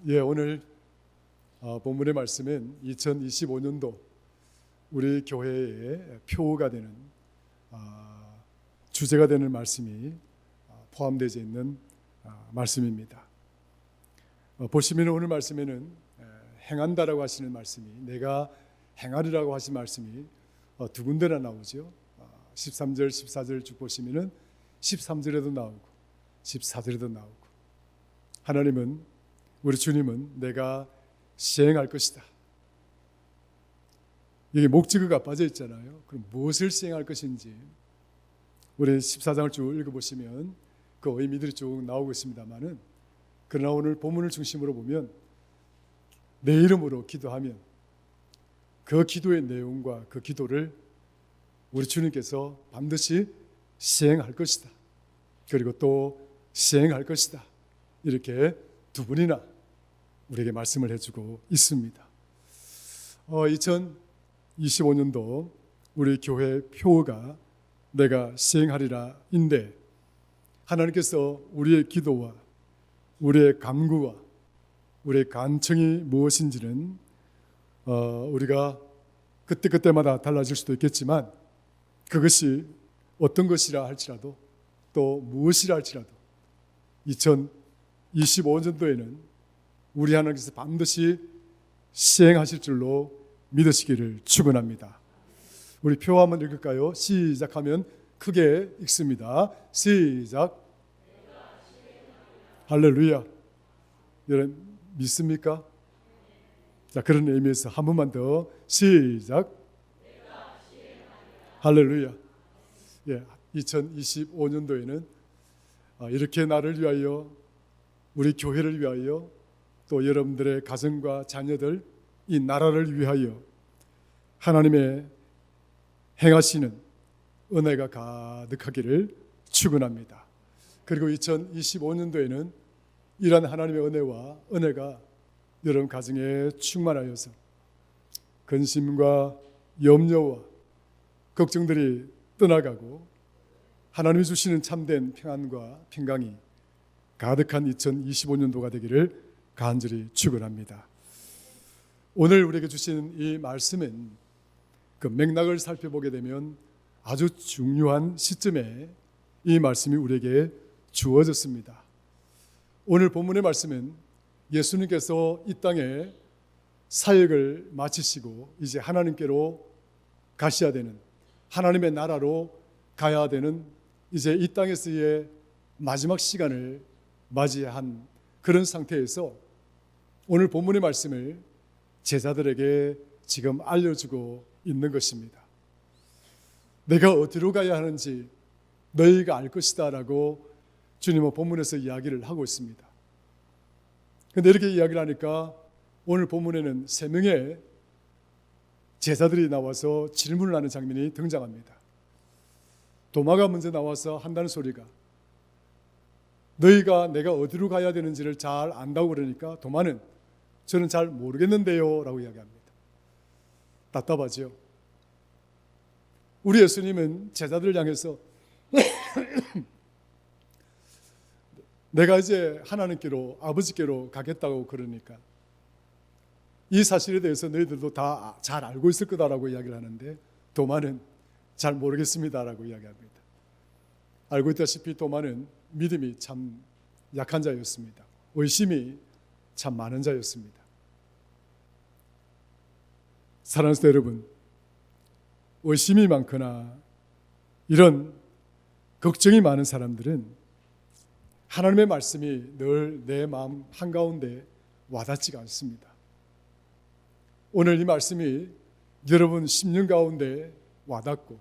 오늘 본문의 말씀은 2025년도 우리 교회의 표가 되는 주제가 되는 말씀이 포함되어 있는 말씀입니다. 보시면 오늘 말씀에는 행한다라고 하시는 말씀이, 내가 행하리라고 하신 말씀이 두 군데나 나오죠. 13절, 14절 쭉 보시면은 13절에도 나오고 14절에도 나오고, 하나님은, 우리 주님은 내가 시행할 것이다. 여기 목적어가 빠져 있잖아요. 그럼 무엇을 시행할 것인지 우리 14장을 쭉 읽어보시면 그 의미들이 쭉 나오고 있습니다만은, 그러나 오늘 본문을 중심으로 보면 내 이름으로 기도하면 그 기도의 내용과 그 기도를 우리 주님께서 반드시 시행할 것이다. 그리고 또 시행할 것이다. 이렇게 두 분이나 우리에게 말씀을 해주고 있습니다. 2025년도 우리 교회 표어가 내가 시행하리라 인데, 하나님께서 우리의 기도와 우리의 간구와 우리의 간청이 무엇인지는 우리가 그때그때마다 달라질 수도 있겠지만, 그것이 어떤 것이라 할지라도 또 무엇이라 할지라도 2025년도에는 우리 하나님께서 반드시 시행하실 줄로 믿으시기를 축원합니다. 우리 표 한번 읽을까요? 시작하면 크게 읽습니다. 시작. 할렐루야. 여러분 믿습니까? 자, 그런 의미에서 한 번만 더 시작. 할렐루야. 2025년도에는 이렇게 나를 위하여, 우리 교회를 위하여, 또 여러분들의 가정과 자녀들, 이 나라를 위하여 하나님의 행하시는 은혜가 가득하기를 축원합니다. 그리고 2025년도에는 이러한 하나님의 은혜가 여러분 가정에 충만하여서 근심과 염려와 걱정들이 떠나가고 하나님이 주시는 참된 평안과 평강이 가득한 2025년도가 되기를 간절히 축원합니다. 오늘 우리에게 주신 이 말씀은 그 맥락을 살펴보게 되면 아주 중요한 시점에 이 말씀이 우리에게 주어졌습니다. 오늘 본문의 말씀은 예수님께서 이 땅에 사역을 마치시고 이제 하나님께로 가셔야 되는, 하나님의 나라로 가야 되는 이제 이 땅에서의 마지막 시간을 맞이한 그런 상태에서 오늘 본문의 말씀을 제자들에게 지금 알려주고 있는 것입니다. 내가 어디로 가야 하는지 너희가 알 것이다 라고 주님은 본문에서 이야기를 하고 있습니다. 그런데 이렇게 이야기를 하니까 오늘 본문에는 3명의 제자들이 나와서 질문을 하는 장면이 등장합니다. 도마가 먼저 나와서 한다는 소리가, 너희가 내가 어디로 가야 되는지를 잘 안다고 그러니까 도마는 저는 잘 모르겠는데요 라고 이야기합니다. 답답하죠. 우리 예수님은 제자들을 향해서 내가 이제 하나님께로, 아버지께로 가겠다고 그러니까 이 사실에 대해서 너희들도 다 잘 알고 있을 거다라고 이야기를 하는데, 도마는 잘 모르겠습니다라고 이야기합니다. 알고 있다시피 도마는 믿음이 참 약한 자였습니다. 의심이 참 많은 자였습니다. 사랑하는 성도 여러분, 의심이 많거나 이런 걱정이 많은 사람들은 하나님의 말씀이 늘 내 마음 한가운데 와닿지가 않습니다. 오늘 이 말씀이 여러분 심령 가운데 와닿고,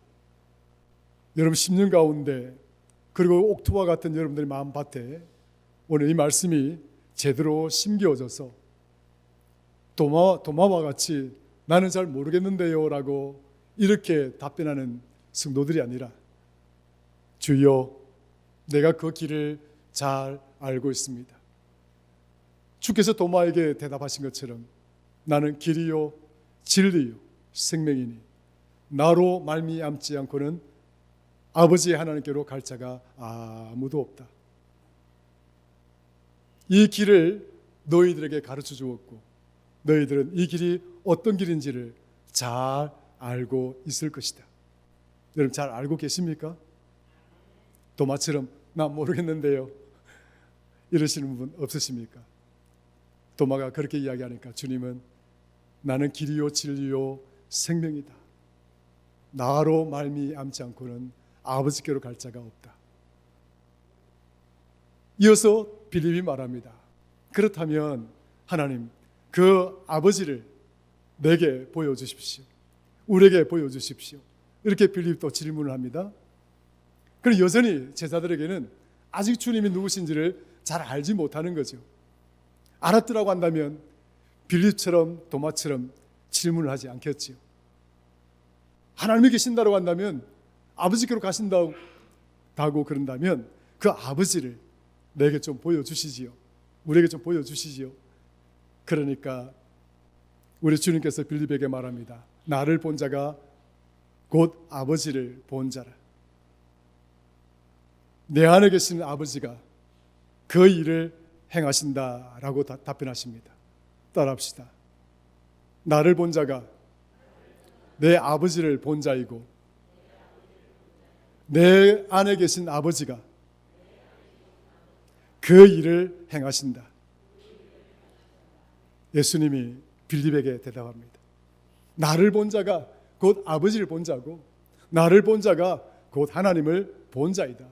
여러분 심령 가운데, 그리고 옥토와 같은 여러분들의 마음밭에 오늘 이 말씀이 제대로 심겨져서 도마와 같이 나는 잘 모르겠는데요 라고 이렇게 답변하는 성도들이 아니라, 주여 내가 그 길을 잘 알고 있습니다. 주께서 도마에게 대답하신 것처럼 나는 길이요 진리요 생명이니 나로 말미암지 않고는 아버지의 하나님께로 갈 자가 아무도 없다. 이 길을 너희들에게 가르쳐 주었고 너희들은 이 길이 어떤 길인지를 잘 알고 있을 것이다. 여러분 잘 알고 계십니까? 도마처럼 나 모르겠는데요 이러시는 분 없으십니까? 도마가 그렇게 이야기하니까 주님은 나는 길이요 진리요 생명이다. 나로 말미암지 않고는 아버지께로 갈 자가 없다. 이어서 빌립이 말합니다. 그렇다면 하나님 그 아버지를 내게 보여주십시오. 우리에게 보여주십시오. 이렇게 빌립도 질문을 합니다. 그럼 여전히 제자들에게는 아직 주님이 누구신지를 잘 알지 못하는 거죠. 알았더라고 한다면 빌립처럼 도마처럼 질문을 하지 않겠지요. 하나님이 계신다고 한다면 아버지께로 가신다고 그런다면 그 아버지를 내게 좀 보여주시지요. 우리에게 좀 보여주시지요. 그러니까 우리 주님께서 빌립에게 말합니다. 나를 본 자가 곧 아버지를 본 자라. 내 안에 계시는 아버지가 그 일을 행하신다라고 답변하십니다. 따라합시다. 나를 본 자가 내 아버지를 본 자이고 내 안에 계신 아버지가 그 일을 행하신다. 예수님이 빌립에게 대답합니다. 나를 본 자가 곧 아버지를 본 자고 나를 본 자가 곧 하나님을 본 자이다.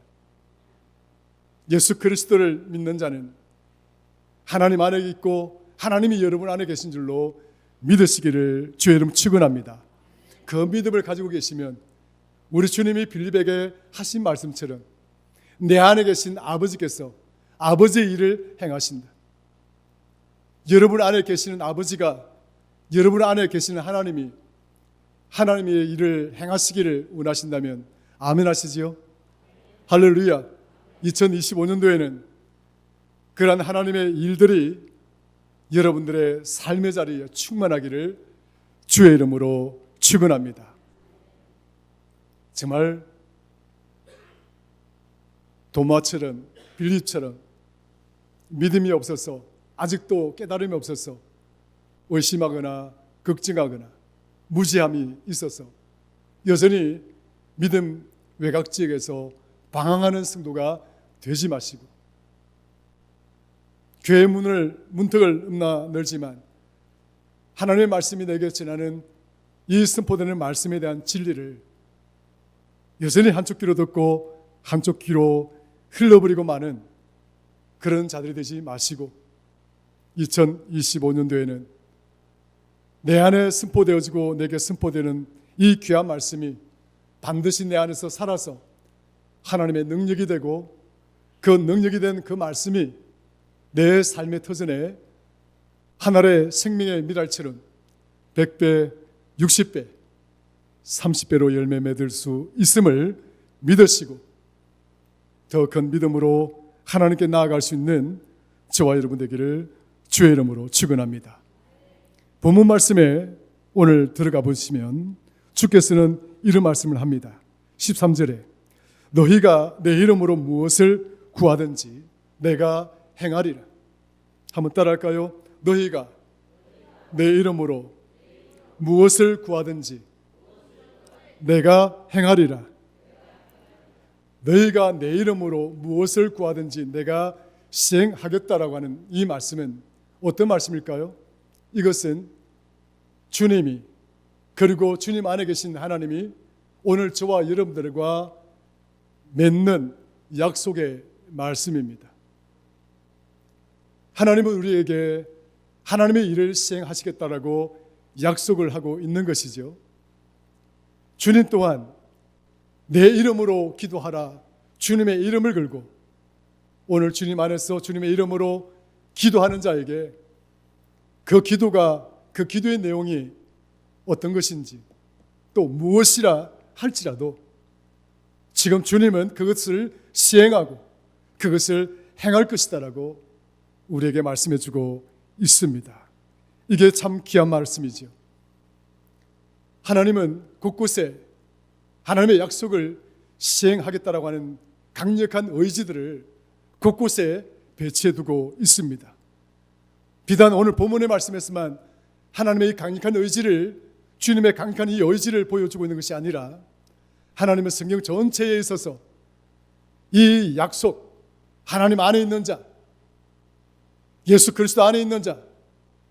예수 그리스도를 믿는 자는 하나님 안에 있고 하나님이 여러분 안에 계신 줄로 믿으시기를 주의 이름 축원합니다. 그 믿음을 가지고 계시면 우리 주님이 빌립에게 하신 말씀처럼 내 안에 계신 아버지께서 아버지의 일을 행하신다. 여러분 안에 계시는 아버지가 여러분 안에 계시는 하나님이 하나님의 일을 행하시기를 원하신다면 아멘 하시지요? 할렐루야. 2025년도에는 그러한 하나님의 일들이 여러분들의 삶의 자리에 충만하기를 주의 이름으로 축원합니다. 정말 도마처럼 빌립처럼 믿음이 없어서 아직도 깨달음이 없어서 의심하거나 걱정하거나 무지함이 있어서 여전히 믿음 외곽 지역에서 방황하는 성도가 되지 마시고 교회 문턱을 넓지만 하나님의 말씀이 내게 전하는 이 선포되는 말씀에 대한 진리를 여전히 한쪽 귀로 듣고 한쪽 귀로 흘러버리고 마는 그런 자들이 되지 마시고 2025년도에는 내 안에 선포되어지고 내게 선포되는 이 귀한 말씀이 반드시 내 안에서 살아서 하나님의 능력이 되고 그 능력이 된 그 말씀이 내 삶의 터전에 하늘의 생명의 미랄처럼 100배, 60배, 30배로 열매 맺을 수 있음을 믿으시고 더 큰 믿음으로 하나님께 나아갈 수 있는 저와 여러분 되기를 주의 이름으로 축원합니다. 본문 말씀에 오늘 들어가 보시면 주께서는 이런 말씀을 합니다. 13절에 너희가 내 이름으로 무엇을 구하든지 내가 행하리라. 한번 따라할까요? 너희가 내 이름으로 무엇을 구하든지 내가 행하리라. 너희가 내 이름으로 무엇을 구하든지 내가 시행하겠다라고 하는 이 말씀은 어떤 말씀일까요? 이것은 주님이 그리고 주님 안에 계신 하나님이 오늘 저와 여러분들과 맺는 약속의 말씀입니다. 하나님은 우리에게 하나님의 일을 시행하시겠다라고 약속을 하고 있는 것이죠. 주님 또한 내 이름으로 기도하라. 주님의 이름을 걸고 오늘 주님 안에서 주님의 이름으로 기도하는 자에게 그 기도의 내용이 어떤 것인지 또 무엇이라 할지라도 지금 주님은 그것을 시행하고 그것을 행할 것이다라고 우리에게 말씀해 주고 있습니다. 이게 참 귀한 말씀이죠. 하나님은 곳곳에 하나님의 약속을 시행하겠다라고 하는 강력한 의지들을 곳곳에 배치해 두고 있습니다. 비단 오늘 본문의 말씀에서만 하나님의 강력한 의지를, 주님의 강력한 이 의지를 보여주고 있는 것이 아니라 하나님의 성경 전체에 있어서 이 약속, 하나님 안에 있는 자, 예수 그리스도 안에 있는 자,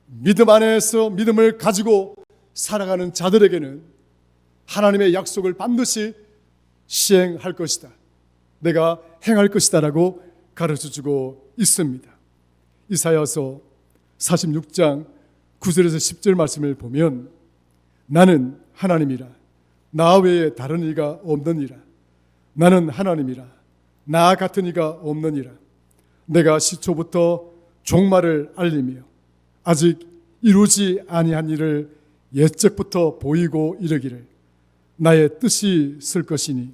믿음 안에서 믿음을 가지고 살아가는 자들에게는 하나님의 약속을 반드시 시행할 것이다, 내가 행할 것이다 라고 가르쳐주고 있습니다. 이사야서 46장 9절에서 10절 말씀을 보면 나는 하나님이라 나 외에 다른 이가 없느니라. 나는 하나님이라 나 같은 이가 없느니라. 내가 시초부터 종말을 알리며 아직 이루지 아니한 일을 옛적부터 보이고 이르기를 나의 뜻이 쓸 것이니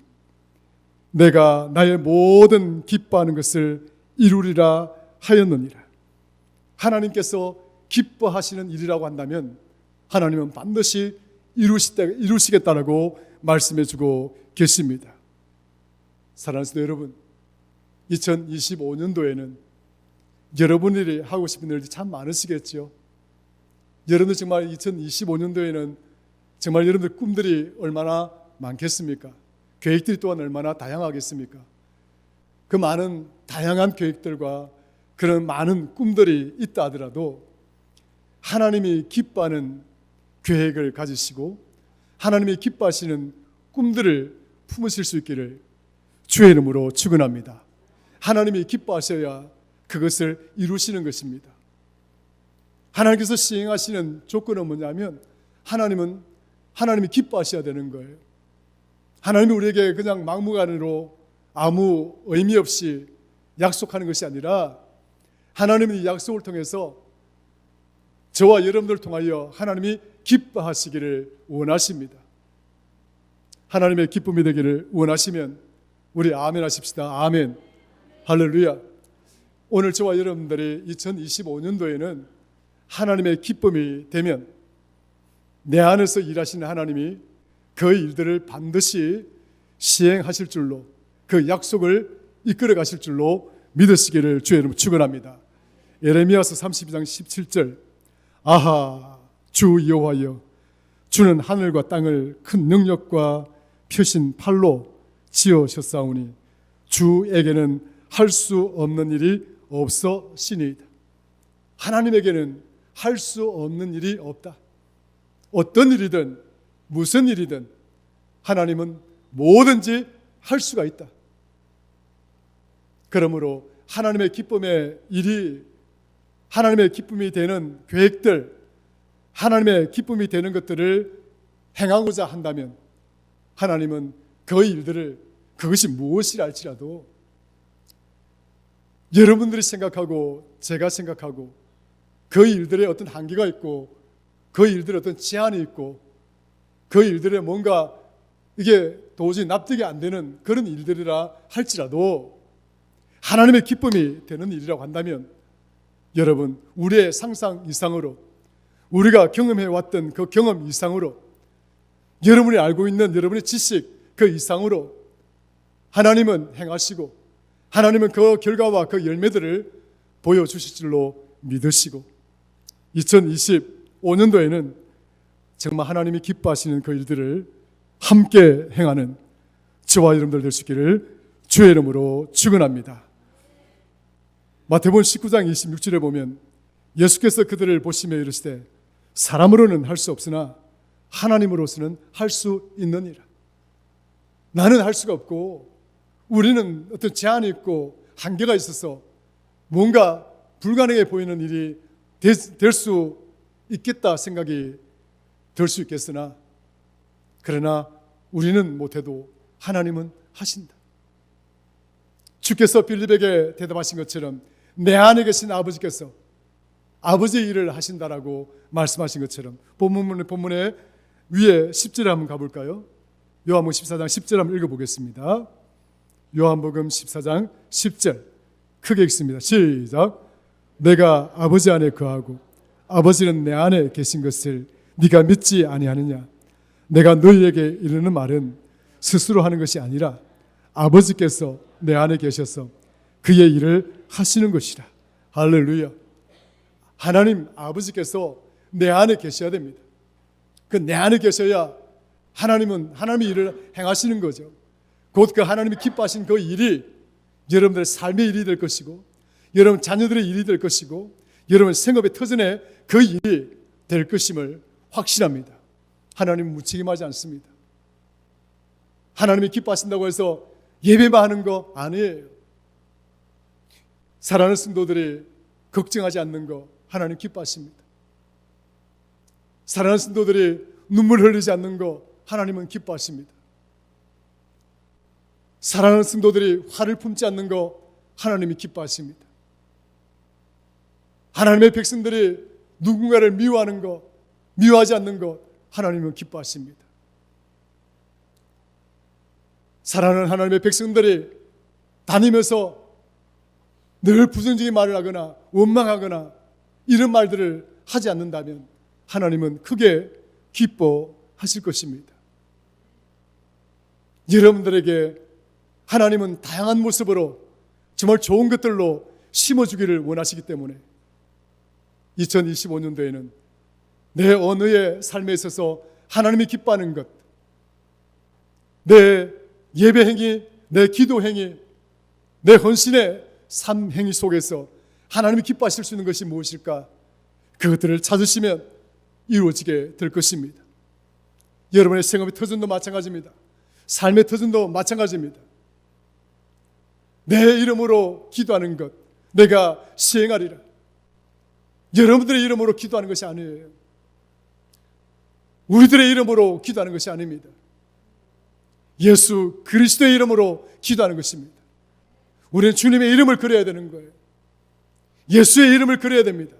내가 나의 모든 기뻐하는 것을 이루리라 하였느니라. 하나님께서 기뻐하시는 일이라고 한다면 하나님은 반드시 이루시겠다라고 말씀해 주고 계십니다. 사랑하는 성도 여러분, 2025년도에는 여러분들이 하고 싶은 일들이 참 많으시겠죠. 여러분들 정말 2025년도에는 정말 여러분들 꿈들이 얼마나 많겠습니까? 계획들이 또한 얼마나 다양하겠습니까? 그 많은 다양한 계획들과 그런 많은 꿈들이 있다 하더라도 하나님이 기뻐하는 계획을 가지시고 하나님이 기뻐하시는 꿈들을 품으실 수 있기를 주의 이름으로 축원합니다. 하나님이 기뻐하셔야 그것을 이루시는 것입니다. 하나님께서 시행하시는 조건은 뭐냐면 하나님이 기뻐하셔야 되는 거예요. 하나님이 우리에게 그냥 막무가내로 아무 의미 없이 약속하는 것이 아니라 하나님은 이 약속을 통해서 저와 여러분들을 통하여 하나님이 기뻐하시기를 원하십니다. 하나님의 기쁨이 되기를 원하시면 우리 아멘 하십시다. 아멘. 할렐루야. 오늘 저와 여러분들이 2025년도에는 하나님의 기쁨이 되면 내 안에서 일하시는 하나님이 그 일들을 반드시 시행하실 줄로, 그 약속을 이끌어 가실 줄로 믿으시기를 주의 이름으로 축원합니다. 예레미야서 32장 17절 아하 주 여호와여 주는 하늘과 땅을 큰 능력과 펴신 팔로 지으셨사오니 주에게는 할 수 없는 일이 없으시니이다. 하나님에게는 할 수 없는 일이 없다. 어떤 일이든 무슨 일이든 하나님은 뭐든지 할 수가 있다. 그러므로 하나님의 기쁨의 일이, 하나님의 기쁨이 되는 계획들, 하나님의 기쁨이 되는 것들을 행하고자 한다면 하나님은 그 일들을, 그것이 무엇이라 할지라도 여러분들이 생각하고 제가 생각하고 그 일들에 어떤 한계가 있고 그 일들에 어떤 제한이 있고 그 일들에 뭔가 이게 도저히 납득이 안 되는 그런 일들이라 할지라도 하나님의 기쁨이 되는 일이라고 한다면 여러분, 우리의 상상 이상으로, 우리가 경험해왔던 그 경험 이상으로, 여러분이 알고 있는 여러분의 지식 그 이상으로 하나님은 행하시고 하나님은 그 결과와 그 열매들을 보여주실 줄로 믿으시고 2025년도에는 정말 하나님이 기뻐하시는 그 일들을 함께 행하는 저와 여러분들 될 수 있기를 주의 이름으로 축원합니다. 마태복음 19장 26절에 보면 예수께서 그들을 보시며 이르시되 사람으로는 할 수 없으나 하나님으로서는 할 수 있느니라. 나는 할 수가 없고 우리는 어떤 제한이 있고 한계가 있어서 뭔가 불가능해 보이는 일이 될 수 있겠다 생각이 들 수 있겠으나 그러나 우리는 못해도 하나님은 하신다. 주께서 빌립에게 대답하신 것처럼 내 안에 계신 아버지께서 아버지의 일을 하신다라고 말씀하신 것처럼 본문의 위에 10절에 한번 가볼까요? 요한복음 14장 10절 한번 읽어보겠습니다. 요한복음 14장 10절 크게 읽습니다. 시작. 내가 아버지 안에 거하고 아버지는 내 안에 계신 것을 네가 믿지 아니하느냐? 내가 너희에게 이르는 말은 스스로 하는 것이 아니라 아버지께서 내 안에 계셔서 그의 일을 하시는 것이라. 할렐루야. 하나님 아버지께서 내 안에 계셔야 됩니다. 그 내 안에 계셔야 하나님의 일을 행하시는 거죠. 곧 그 하나님이 기뻐하신 그 일이 여러분들의 삶의 일이 될 것이고, 여러분 자녀들의 일이 될 것이고, 여러분 생업의 터전에 그 일이 될 것임을 확신합니다. 하나님은 무책임하지 않습니다. 하나님이 기뻐하신다고 해서 예배만 하는 거 아니에요. 사랑하는 성도들이 걱정하지 않는 거 하나님 기뻐하십니다. 사랑하는 성도들이 눈물 흘리지 않는 거 하나님은 기뻐하십니다. 사랑하는 성도들이 화를 품지 않는 거 하나님이 기뻐하십니다. 하나님의 백성들이 누군가를 미워하는 거, 미워하지 않는 것 하나님은 기뻐하십니다. 사랑하는 하나님의 백성들이 다니면서 늘 부정적인 말을 하거나 원망하거나 이런 말들을 하지 않는다면 하나님은 크게 기뻐하실 것입니다. 여러분들에게 하나님은 다양한 모습으로 정말 좋은 것들로 심어주기를 원하시기 때문에 2025년도에는 내 언어의 삶에 있어서 하나님이 기뻐하는 것, 내 예배 행위, 내 기도 행위, 내 헌신의 삶 행위 속에서 하나님이 기뻐하실 수 있는 것이 무엇일까? 그것들을 찾으시면 이루어지게 될 것입니다. 여러분의 생업의 터전도 마찬가지입니다. 삶의 터전도 마찬가지입니다. 내 이름으로 기도하는 것, 내가 시행하리라. 여러분들의 이름으로 기도하는 것이 아니에요. 우리들의 이름으로 기도하는 것이 아닙니다. 예수 그리스도의 이름으로 기도하는 것입니다. 우리는 주님의 이름을 그려야 되는 거예요. 예수의 이름을 그려야 됩니다.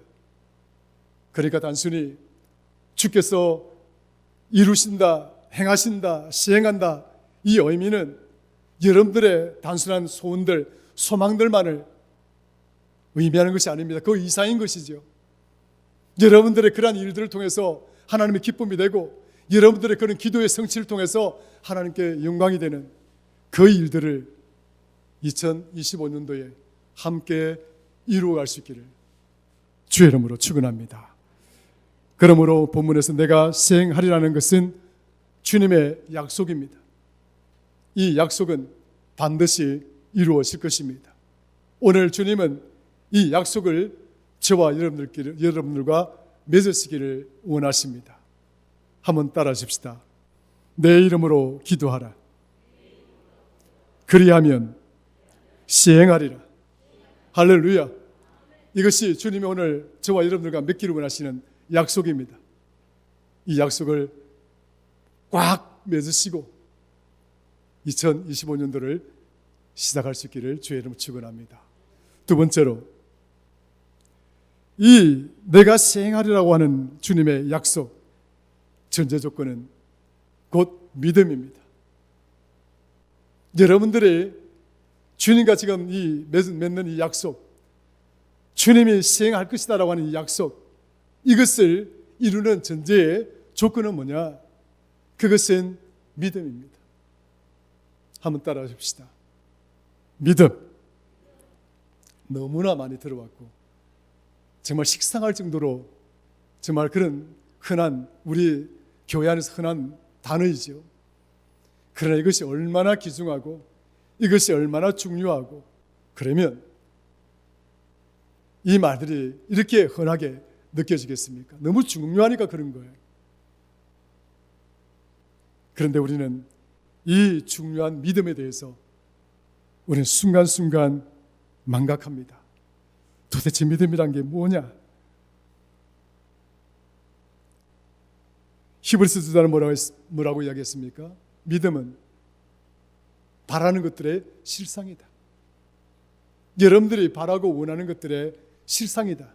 그러니까 단순히 주께서 이루신다, 행하신다, 시행한다, 이 의미는 여러분들의 단순한 소원들, 소망들만을 의미하는 것이 아닙니다. 그 이상인 것이죠. 여러분들의 그러한 일들을 통해서 하나님의 기쁨이 되고, 여러분들의 그런 기도의 성취를 통해서 하나님께 영광이 되는 그 일들을 2025년도에 함께 이루어갈 수 있기를 주의 이름으로 축원합니다. 그러므로 본문에서 내가 시행하리라는 것은 주님의 약속입니다. 이 약속은 반드시 이루어질 것입니다. 오늘 주님은 이 약속을 저와 여러분들과 맺으시기를 원하십니다. 한번 따라하십시다. 내 이름으로 기도하라. 그리하면 시행하리라. 할렐루야. 이것이 주님이 오늘 저와 여러분들과 맺기를 원하시는 약속입니다. 이 약속을 꽉 맺으시고 2025년도를 시작할 수 있기를 주의 이름으로 축원합니다. 두 번째로, 이 내가 시행하리라고 하는 주님의 약속, 전제 조건은 곧 믿음입니다. 여러분들이 주님과 지금 맺는 이 약속, 주님이 시행할 것이다라고 하는 이 약속, 이것을 이루는 전제의 조건은 뭐냐? 그것은 믿음입니다. 한번 따라 하십시다. 믿음. 너무나 많이 들어왔고 정말 식상할 정도로 정말 그런 흔한, 우리 교회 안에서 흔한 단어이죠. 그러나 이것이 얼마나 귀중하고 이것이 얼마나 중요하고, 그러면 이 말들이 이렇게 흔하게 느껴지겠습니까? 너무 중요하니까 그런 거예요. 그런데 우리는 이 중요한 믿음에 대해서 우리는 순간순간 망각합니다. 도대체 믿음이란 게 뭐냐? 히브리서 저자는 뭐라고 이야기했습니까? 믿음은 바라는 것들의 실상이다. 여러분들이 바라고 원하는 것들의 실상이다.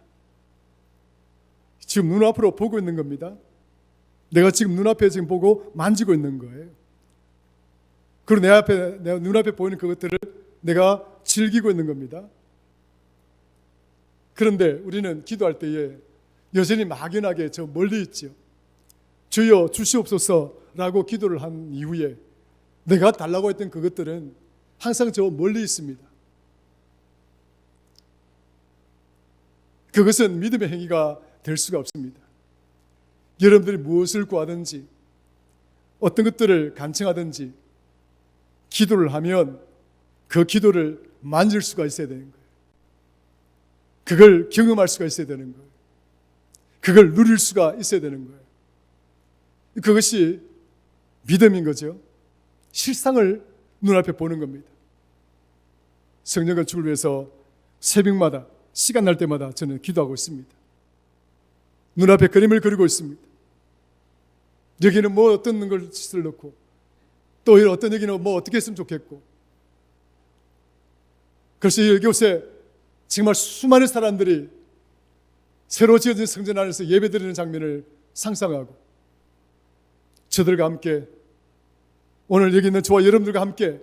지금 눈앞으로 보고 있는 겁니다. 내가 지금 눈앞에 지금 보고 만지고 있는 거예요. 그리고 내 눈앞에 보이는 그것들을 내가 즐기고 있는 겁니다. 그런데 우리는 기도할 때에 여전히 막연하게 저 멀리 있죠. 주여 주시옵소서라고 기도를 한 이후에 내가 달라고 했던 그것들은 항상 저 멀리 있습니다. 그것은 믿음의 행위가 될 수가 없습니다. 여러분들이 무엇을 구하든지 어떤 것들을 간청하든지 기도를 하면 그 기도를 만질 수가 있어야 되는 거예요. 그걸 경험할 수가 있어야 되는 거예요. 그걸 누릴 수가 있어야 되는 거예요. 그것이 믿음인 거죠. 실상을 눈앞에 보는 겁니다. 성령 건축을 위해서 새벽마다 시간 날 때마다 저는 기도하고 있습니다. 눈앞에 그림을 그리고 있습니다. 여기는 뭐 어떤 것을 넣고 또 어떤 여기는 뭐 어떻게 했으면 좋겠고, 그래서 이곳에 정말 수많은 사람들이 새로 지어진 성전 안에서 예배드리는 장면을 상상하고 저들과 함께 오늘 여기 있는 저와 여러분들과 함께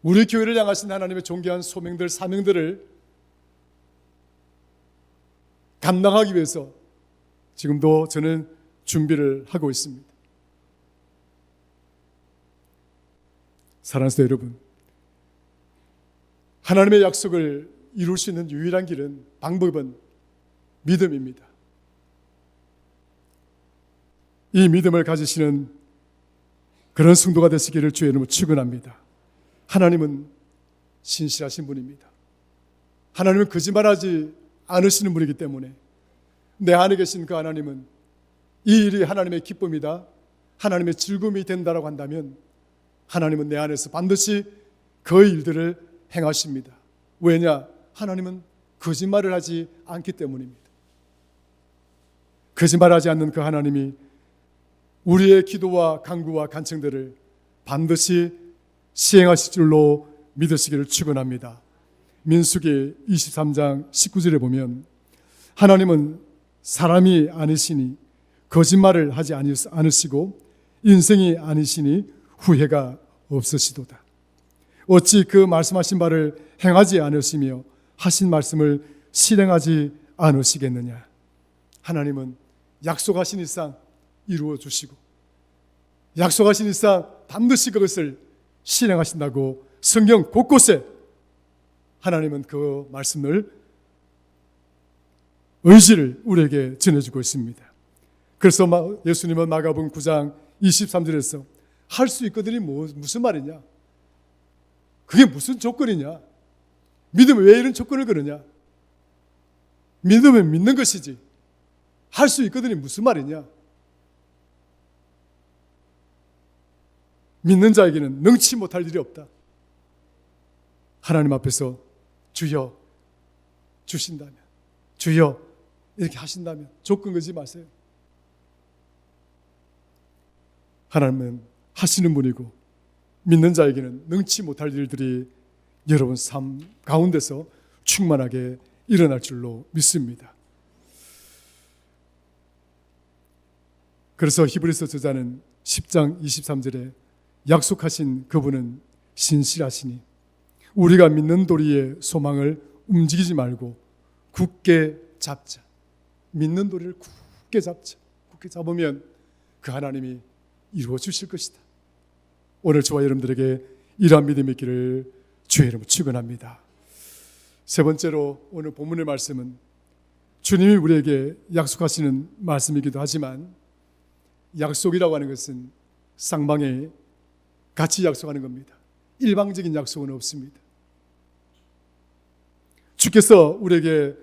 우리 교회를 향하신 하나님의 존귀한 소명들, 사명들을 감당하기 위해서 지금도 저는 준비를 하고 있습니다. 사랑하는 성도 여러분, 하나님의 약속을 이룰 수 있는 유일한 길은, 방법은 믿음입니다. 이 믿음을 가지시는 그런 성도가 되시기를 주의 이름으로 축원합니다. 하나님은 신실하신 분입니다. 하나님은 거짓말하지 않으시는 분이기 때문에 내 안에 계신 그 하나님은 이 일이 하나님의 기쁨이다, 하나님의 즐거움이 된다라고 한다면 하나님은 내 안에서 반드시 그 일들을 행하십니다. 왜냐? 하나님은 거짓말을 하지 않기 때문입니다. 거짓말하지 않는 그 하나님이 우리의 기도와 간구와 간청들을 반드시 시행하실 줄로 믿으시기를 축원합니다. 민수기 23장 19절에 보면 하나님은 사람이 아니시니 거짓말을 하지 않으시고 인생이 아니시니 후회가 없으시도다. 어찌 그 말씀하신 바를 행하지 않으시며 하신 말씀을 실행하지 않으시겠느냐. 하나님은 약속하신 이상 이루어 주시고 약속하신 이상 반드시 그것을 실행하신다고 성경 곳곳에 하나님은 그 말씀을, 의지를 우리에게 전해주고 있습니다. 그래서 예수님은 마가복음 9장 23절에서 할 수 있거든이 무슨 말이냐? 그게 무슨 조건이냐? 믿으면 왜 이런 조건을 거느냐? 믿으면 믿는 것이지 할 수 있거든이 무슨 말이냐? 믿는 자에게는 능치 못할 일이 없다. 하나님 앞에서 주여 주신다면, 주여 이렇게 하신다면 조건 걸지 마세요. 하나님은 하시는 분이고 믿는 자에게는 능치 못할 일들이 여러분 삶 가운데서 충만하게 일어날 줄로 믿습니다. 그래서 히브리서 저자는 10장 23절에 약속하신 그분은 신실하시니 우리가 믿는 도리의 소망을 움직이지 말고 굳게 잡자. 믿는 도리를 굳게 잡자. 굳게 잡으면 그 하나님이 이루어 주실 것이다. 오늘 저와 여러분들에게 이러한 믿음이 있기를 주의 이름으로 축원합니다. 세 번째로 오늘 본문의 말씀은 주님이 우리에게 약속하시는 말씀이기도 하지만 약속이라고 하는 것은 쌍방에 같이 약속하는 겁니다. 일방적인 약속은 없습니다. 주께서 우리에게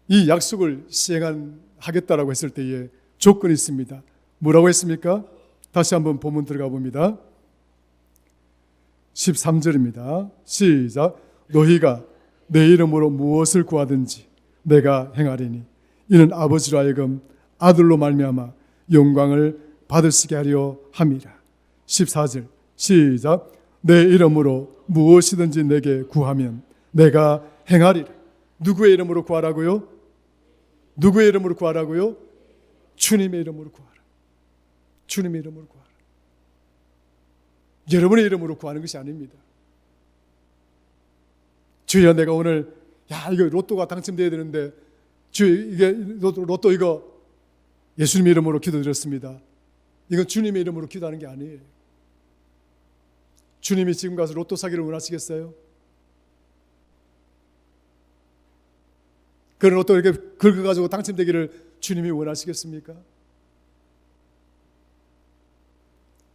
이 약속을 시행하겠다라고 했을 때에 조건이 있습니다. 뭐라고 했습니까? 다시 한번 본문 들어가 봅니다. 13절입니다. 시작. 너희가 내 이름으로 무엇을 구하든지 내가 행하리니 이는 아버지로 하여금 아들로 말미암아 영광을 받으시게 하려 함이라. 14절 시작. 내 이름으로 무엇이든지 내게 구하면 내가 행하리라. 누구의 이름으로 구하라고요? 누구의 이름으로 구하라고요? 주님의 이름으로 구하라. 주님의 이름으로 구하라. 여러분의 이름으로 구하는 것이 아닙니다. 주여, 내가 오늘 이거 로또가 당첨돼야 되는데 주여, 이게 로또 이거 예수님의 이름으로 기도드렸습니다. 이건 주님의 이름으로 기도하는 게 아니에요. 주님이 지금 가서 로또 사기를 원하시겠어요? 그런 옷도 이렇게 긁어가지고 당첨되기를 주님이 원하시겠습니까?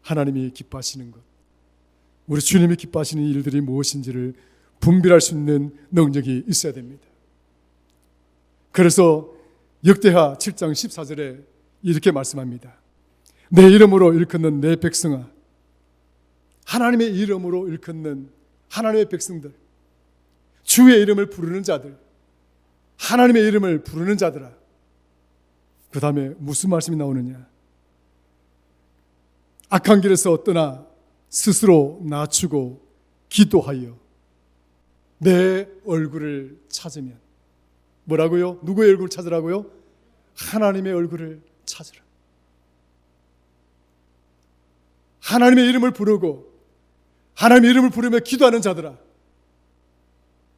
하나님이 기뻐하시는 것, 우리 주님이 기뻐하시는 일들이 무엇인지를 분별할 수 있는 능력이 있어야 됩니다. 그래서 역대하 7장 14절에 이렇게 말씀합니다. 내 이름으로 일컫는 내 백성아, 하나님의 이름으로 일컫는 하나님의 백성들, 주의 이름을 부르는 자들, 하나님의 이름을 부르는 자들아. 그 다음에 무슨 말씀이 나오느냐? 악한 길에서 떠나 스스로 낮추고 기도하여 내 얼굴을 찾으면, 뭐라고요? 누구의 얼굴을 찾으라고요? 하나님의 얼굴을 찾으라. 하나님의 이름을 부르고 하나님의 이름을 부르며 기도하는 자들아,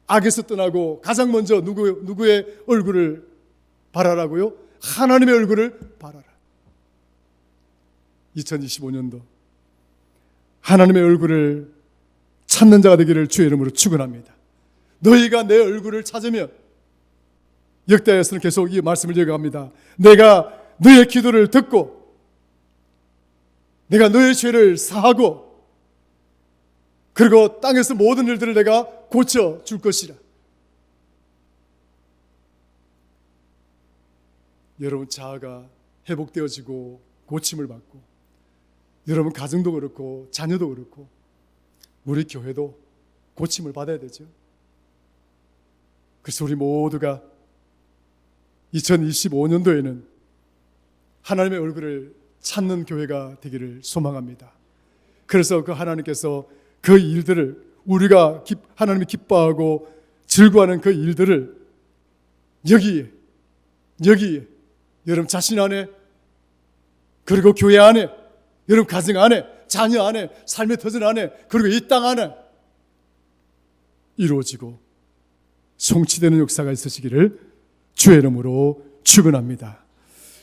악에서 떠나고 가장 먼저 누구의 얼굴을 바라라고요? 하나님의 얼굴을 바라라. 2025년도 하나님의 얼굴을 찾는 자가 되기를 주의 이름으로 축원합니다. 너희가 내 얼굴을 찾으면, 역대하에서는 계속 이 말씀을 이어갑니다. 내가 너의 기도를 듣고 내가 너의 죄를 사하고 그리고 땅에서 모든 일들을 내가 고쳐줄 것이라. 여러분 자아가 회복되어지고 고침을 받고, 여러분 가정도 그렇고 자녀도 그렇고 우리 교회도 고침을 받아야 되죠. 그래서 우리 모두가 2025년도에는 하나님의 얼굴을 찾는 교회가 되기를 소망합니다. 그래서 그 하나님께서 그 일들을, 우리가 하나님이 기뻐하고 즐거워하는 그 일들을 여기에 여러분 자신 안에, 그리고 교회 안에, 여러분 가정 안에, 자녀 안에, 삶의 터전 안에, 그리고 이 땅 안에 이루어지고 성취되는 역사가 있으시기를 주의 이름으로 축원합니다.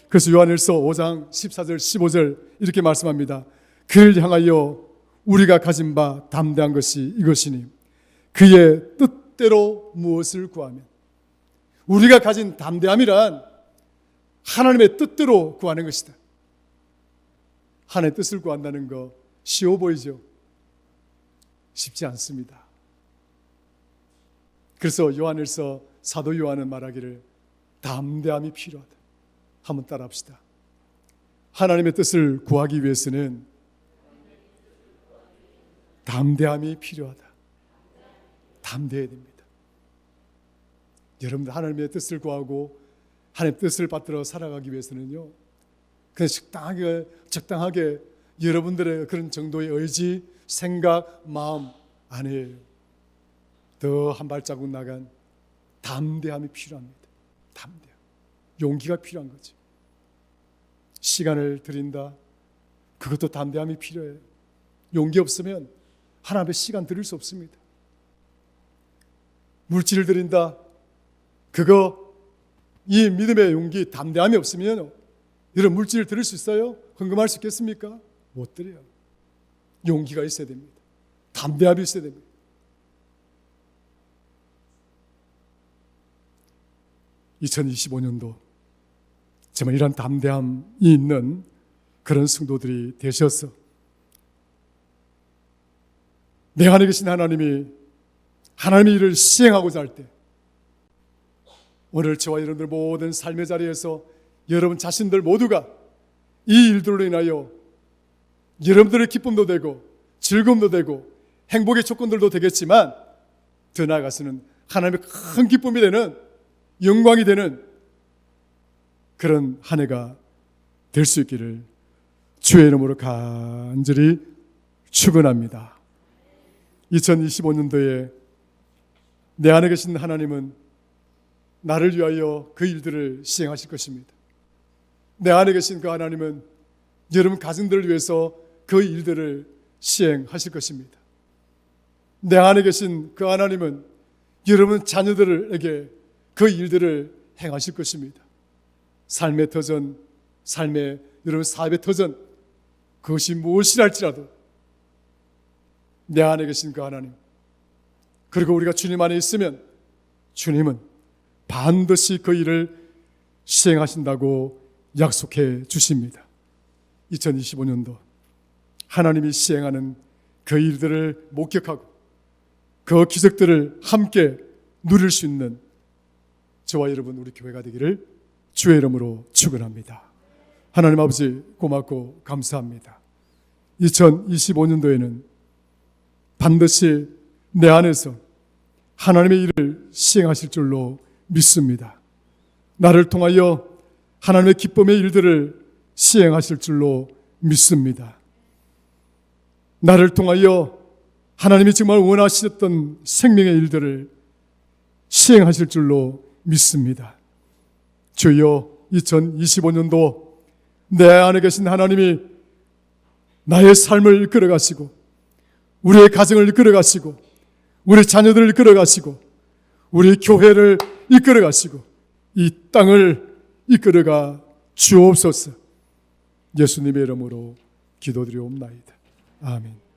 그래서 요한일서 5장 14절 15절 이렇게 말씀합니다. 그를 향하여 우리가 가진 바 담대한 것이 이것이니 그의 뜻대로 무엇을 구하면, 우리가 가진 담대함이란 하나님의 뜻대로 구하는 것이다. 하나님의 뜻을 구한다는 거 쉬워 보이죠? 쉽지 않습니다. 그래서 요한일서 사도 요한은 말하기를 담대함이 필요하다. 한번 따라 합시다. 하나님의 뜻을 구하기 위해서는 담대함이 필요하다. 담대해야 됩니다. 여러분들 하나님의 뜻을 구하고 하나님의 뜻을 받들어 살아가기 위해서는요, 그냥 적당하게 여러분들의 그런 정도의 의지, 생각, 마음 아니에요. 더 한 발자국 나간 담대함이 필요합니다. 담대함. 용기가 필요한 거죠. 시간을 드린다. 그것도 담대함이 필요해요. 용기 없으면 하나님 앞에 시간 드릴 수 없습니다. 물질을 드린다. 그거, 이 믿음의 용기, 담대함이 없으면 여러분 물질을 드릴 수 있어요? 헌금할 수 있겠습니까? 못 드려요. 용기가 있어야 됩니다. 담대함이 있어야 됩니다. (2025년도) 정말 이런 담대함이 있는 그런 성도들이 되셔서 내 안에 계신 하나님이 하나님의 일을 시행하고자 할 때, 오늘 저와 여러분들 모든 삶의 자리에서 여러분 자신들 모두가 이 일들로 인하여 여러분들의 기쁨도 되고 즐거움도 되고 행복의 조건들도 되겠지만, 더 나아가서는 하나님의 큰 기쁨이 되는, 영광이 되는 그런 한 해가 될 수 있기를 주의 이름으로 간절히 축원합니다. 2025년도에 내 안에 계신 하나님은 나를 위하여 그 일들을 시행하실 것입니다. 내 안에 계신 그 하나님은 여러분 가정들을 위해서 그 일들을 시행하실 것입니다. 내 안에 계신 그 하나님은 여러분 자녀들에게 그 일들을 행하실 것입니다. 삶의 터전, 삶의 여러분 사업의 터전, 그것이 무엇이라 할지라도 내 안에 계신 그 하나님, 그리고 우리가 주님 안에 있으면 주님은 반드시 그 일을 시행하신다고 약속해 주십니다. 2025년도 하나님이 시행하는 그 일들을 목격하고 그 기적들을 함께 누릴 수 있는 저와 여러분 우리 교회가 되기를 주의 이름으로 축원합니다. 하나님 아버지 고맙고 감사합니다. 2025년도에는 반드시 내 안에서 하나님의 일을 시행하실 줄로 믿습니다. 나를 통하여 하나님의 기쁨의 일들을 시행하실 줄로 믿습니다. 나를 통하여 하나님이 정말 원하셨던 생명의 일들을 시행하실 줄로 믿습니다. 주여, 2025년도 내 안에 계신 하나님이 나의 삶을 이끌어가시고 우리의 가정을 이끌어가시고 우리 자녀들을 이끌어가시고 우리 교회를 이끌어가시고 이 땅을 이끌어가 주옵소서. 예수님의 이름으로 기도드리옵나이다. 아멘.